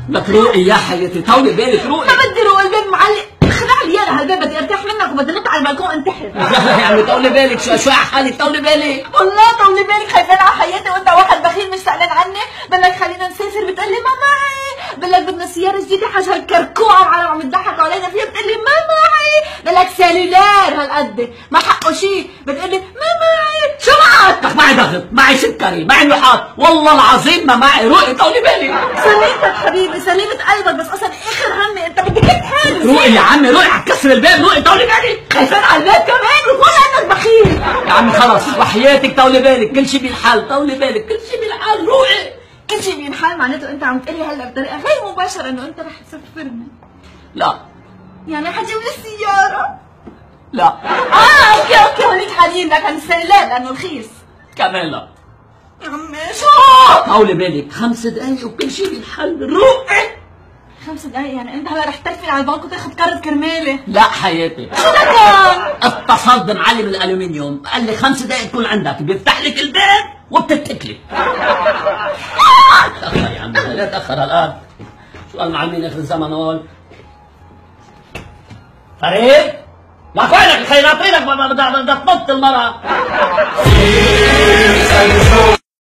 بدك روقي يا حياتي، طولي بالك روقي. ما بدي روق، الباب معلق، خدع لي انا هالباب، بدي ارتاح منك وبدي نط على البلكون انتحر. يا عمي طولي بالك، شوي على حالك، طولي بالك. والله طولي بالك، خايفين على حياتي وانت واحد بخيل مش سألان عني. بدك خلينا نسافر بتقول لي ما معي، بقول لك بدنا سيارة جديدة حاجة هالكركوعة وعالم عم يضحكوا علينا فيها بتقول لي ما معي، بقول لك سيلولار هالقد ما حقه شيء بتقول لي ما معي. شو معك؟ لك معي ضغط، معي سكري، معي لحاظ، والله العظيم ما معي، روقي طولي بالك. سلامتك حبيبي، سلامة قلبك، بس اصلا اخر همي انت بدك تحارب. روقي يا عمي، روقي حتكسر الباب، روقي طولي بالك. خايفين على الباب كمان وتقول انك بخيل. يا عمي خلص وحياتك طولي بالك، كل شيء بينحل، طولي بالك، كل شيء بينحل، روقي. كل شيء بينحل معناته انت عم تقلي هلا بطريقه غير مباشره انه انت رح تسافرني. لا. يعني حتجيب لي السياره؟ لا. اوكي هوليك حنين لك هالسلال لانه رخيص. كمان لا. يا عمي شو؟ طولي بالك، 5 دقايق وكل شيء بينحل، روقي. 5 دقايق يعني انت هلا رح ترفل على البنك وتاخذ كرة كرمالي؟ لا حياتي. شو ده كان؟ اتصلت بمعلم الالومنيوم قال لي 5 دقايق تكون عندك، بيفتح لك الباب وبتتكلي. تأخر يا عمي، لا تأخر الآن. شو قال معلمين اخر الزمن هون؟ فريد؟ لك وينك الخيراتينك بدها تنط المرأة.